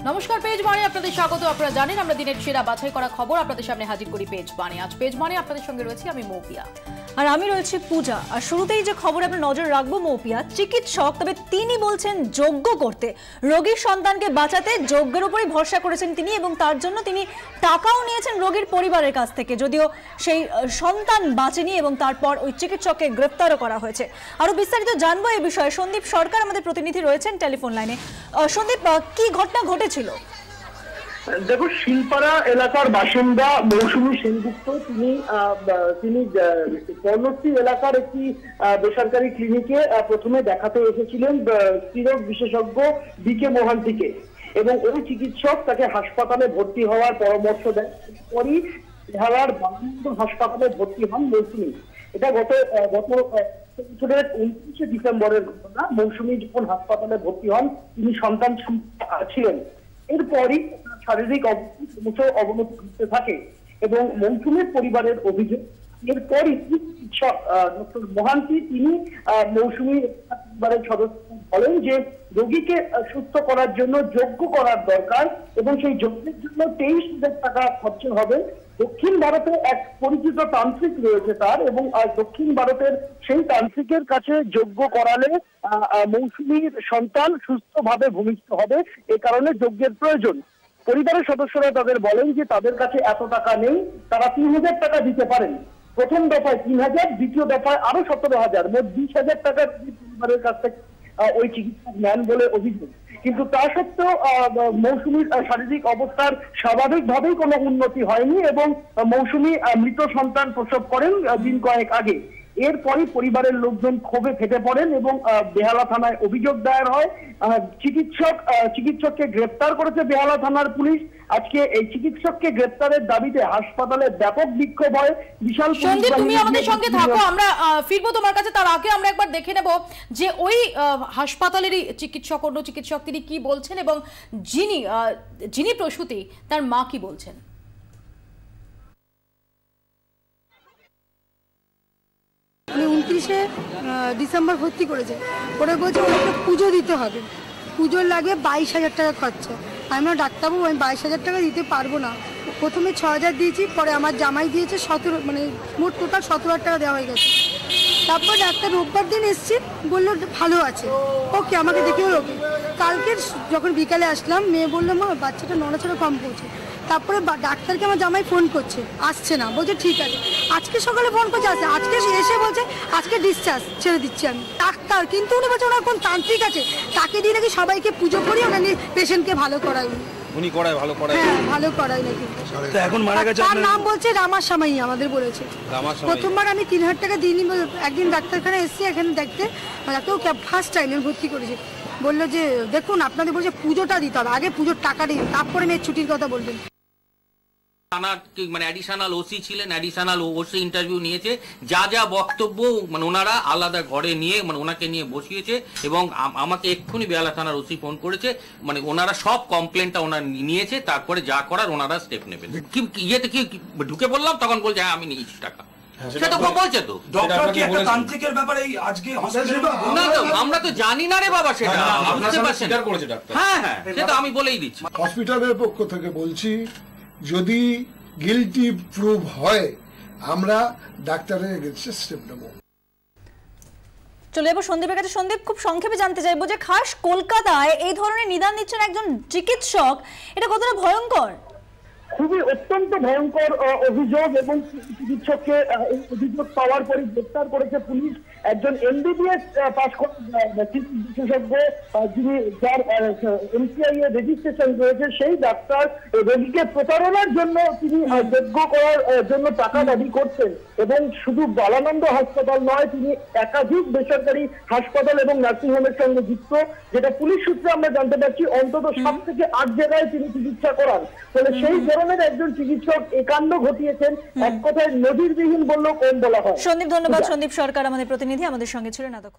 নমস্কার, পেজ বাণী আপনাদের স্বাগত। আপনারা জানেন আমরা দিনের সেরা বাছাই করা খবর আপনাদের সামনে হাজির করি পেজ বাণী। আজ পেজ বাণী আপনাদের সঙ্গে রয়েছে আমি মৌপিয়া আর আমি রয়েছি পূজা। আর শুরুতেই যে খবর আমরা নজর রাখবো মৌপিয়া, চিকিৎসক তবে তিনি বলছেন যজ্ঞ করতে, রোগীর সন্তানকে বাঁচাতে যজ্ঞের উপরই ভরসা করেছেন তিনি এবং তার জন্য তিনি টাকাও নিয়েছেন রোগীর পরিবারের কাছ থেকে, যদিও সেই সন্তান বাঁচেনি এবং তারপর ওই চিকিৎসককে গ্রেফতারও করা হয়েছে। আরো বিস্তারিত জানবো এই বিষয়ে সন্দীপ সরকার আমাদের প্রতিনিধি রয়েছেন টেলিফোন লাইনে। সন্দীপ, কি ঘটনা ঘটেছিল? দেখো, শিলপাড়া এলাকার বাসিন্দা মৌসুমী সেনগুপ্ত তিনি পর্ণশ্রী এলাকার একটি বেসরকারি ক্লিনিকে প্রথমে দেখাতে এসেছিলেন স্ত্রীরোগ বিশেষজ্ঞ বিকে মোহান্তিকে, এবং ওই চিকিৎসক তাকে হাসপাতালে ভর্তি হওয়ার পরামর্শ দেন। এরপরই বেহালার বাংলাদেশ হাসপাতালে ভর্তি হন মৌসুমী। এটা গত বছরের 29শে ডিসেম্বরের ঘটনা। মৌসুমী যখন হাসপাতালে ভর্তি হন তিনি সন্তান ছিলেন। এরপরই শারীরিক অবনতি ঘটতে থাকে এবং মৌসুমীর পরিবারের অভিযোগ, এরপরই চিকিৎসক ডক্টর মোহান্তি তিনি মৌসুমীর পরিবারের সদস্য বলেন যে রোগীকে সুস্থ করার জন্য যজ্ঞ করার দরকার এবং সেই যজ্ঞের জন্য 23,000 টাকা খরচ হবে। দক্ষিণ ভারতে এক পরিচিত তান্ত্রিক রয়েছে তার, এবং দক্ষিণ ভারতের সেই তান্ত্রিকের কাছে যজ্ঞ করালে মৌসুমীর সন্তান সুস্থভাবে ভূমিষ্ঠ হবে, এ কারণে যজ্ঞের প্রয়োজন। পরিবারের সদস্যরা তাদের বলেন যে তাদের কাছে এত টাকা নেই, তারা 3,000 টাকা দিতে পারেন। প্রথম দফায় 3,000, দ্বিতীয় দফায় আরো 17,000, মোট 20,000 টাকা পরিবারের কাছ থেকে ওই চিকিৎসক নেন বলে অভিযোগ। কিন্তু তা সত্ত্বেও মৌসুমীর শারীরিক অবস্থার স্বাভাবিকভাবেই কোনো উন্নতি হয়নি এবং মৌসুমী মৃত সন্তান প্রসব করেন দিন কয়েক আগে। এরপরই পরিবারের লোকজন ক্ষোভে ফেটে পড়েন এবং বেহালা থানায় অভিযোগ দায়ের হয়। চিকিৎসককে গ্রেফতার করেছে বেহালা থানার পুলিশ। আজকে এই চিকিৎসককে গ্রেফতারের দাবিতে হাসপাতালে ব্যাপক বিক্ষোভ হয়। বিশাল সন্দীপ, তুমি আমাদের সঙ্গে থাকো, আমরা ফিরবো তোমার কাছে। তার আগে আমরা একবার দেখে নেব যে ওই হাসপাতালেরই চিকিৎসক, অন্য চিকিৎসক তিনি কি বলছেন এবং যিনি প্রসূতি তার মা কি বলছেন। 29শে ডিসেম্বর ভর্তি করেছে, ওরা বলছে ওকে পুজো দিতে হবে, পুজোর লাগে 22,000 টাকা খরচা। আমি ডাক্তারবাবু আমি 22,000 টাকা দিতে পারবো না। প্রথমে 6,000 দিয়েছি, পরে আমার জামাই দিয়েছে 17, মানে মোট টোটাল 17,000 টাকা দেওয়া হয়ে গেছে। তারপর ডাক্তার রোববার দিন এসছি, বললো ভালো আছে, ওকে আমাকে দেখে ওকে। কালকে যখন বিকালে আসলাম, মেয়ে বললো মা বাচ্চাটা নড়াচড়া কম করছে। তারপরে ডাক্তারকে আমার জামাই ফোন করছে, আসছে না, বলছে ঠিক আছে। আজকে সকালে ফোন করছে, আসছে। আজকে এসে বলছে আজকে ডিসচার্জ ছেড়ে দিচ্ছি আমি। ডাক্তার কিন্তু উনি বলছে ওনার কোন তান্ত্রিক আছে, তাকে দিয়ে নাকি সবাইকে পুজো করি, ওখানে পেশেন্টকে ভালো করাই। উনি করায়, ভালো করায়, হ্যাঁ ভালো করায় নাকি। এখন মারা গেছে, তার নাম বলছে রামাসামাই আমাদের বলেছে। প্রথমবার আমি 3,000 টাকা দিইনি। একদিন ডাক্তারখানা এসেছি এখানে দেখতে, ডাক্তার ফার্স্ট টাইম ভর্তি করেছে। বললো যে দেখুন আপনাদের বলছে পুজোটা দিতে হবে, আগে পুজোর টাকা দিন, তারপরে মেয়ের ছুটির কথা বলবেন। মানে অ্যাডিশনাল ওসি ছিলেন, অ্যাডিশনাল ওসি ইন্টারভিউ নিয়েছে, যা যা বক্তব্য মানে ওনারা আলাদা ঘরে নিয়ে মানে ওনাকে নিয়ে বসিয়েছে এবং আমাকে এক্ষুনি বেহালা থানার ওসি ফোন করেছে, মানে ওনারা সব কমপ্লেনটা ওনারা নিয়েছে, তারপরে যা করার ওনারা স্টেপ নেবেন। ইয়েতে কি ঢুকে বললাম তখন বলছে হ্যাঁ আমি নিয়েছি টাকা, সেটা বলছে তো আমরা তো জানি না রে বাবা, সেটা হ্যাঁ হ্যাঁ সেটা আমি বলেই দিচ্ছি। হসপিটালের পক্ষ থেকে বলছি যদি গিলটি প্রুভ হয় আমরা ডাক্তারের এগেইনস্টে স্টেপ নেব। চলে যাবো সন্দীপের কাছে। সন্দীপ, খুব সংক্ষেপে জানতে চাইবো যে খাস কলকাতায় এই ধরনের নিদান দিচ্ছেন একজন চিকিৎসক, এটা কতটা ভয়ঙ্কর? খুবই অত্যন্ত ভয়ঙ্কর অভিযোগ, এবং চিকিৎসককে অভিযোগ পাওয়ার পরে গ্রেফতার করেছে পুলিশ। একজন MBBS পাস করা বিশেষজ্ঞ, যিনি যার MCI এর রেজিস্ট্রেশন রয়েছে, সেই ডাক্তার রোগীকে প্রতারণার জন্য তিনি যজ্ঞ করার জন্য টাকা দাবি করছেন। এবং শুধু বালানন্দ হাসপাতাল নয়, তিনি একাধিক বেসরকারি হাসপাতাল এবং নার্সিংহোমের সঙ্গে যুক্ত, যেটা পুলিশ সূত্রে আমরা জানতে পারছি অন্তত 7 থেকে 8 জায়গায় তিনি চিকিৎসা করান। ফলে সেই ধরনের একজন চিকিৎসক এ কাণ্ড ঘটিয়েছেন, এক কথায় নজিরবিহীন বললেও কম বলা হয়। সন্দীপ, ধন্যবাদ। সন্দীপ সরকার আমাদের প্রতিনিধি আমাদের সঙ্গে ছিলেন এতক্ষণ।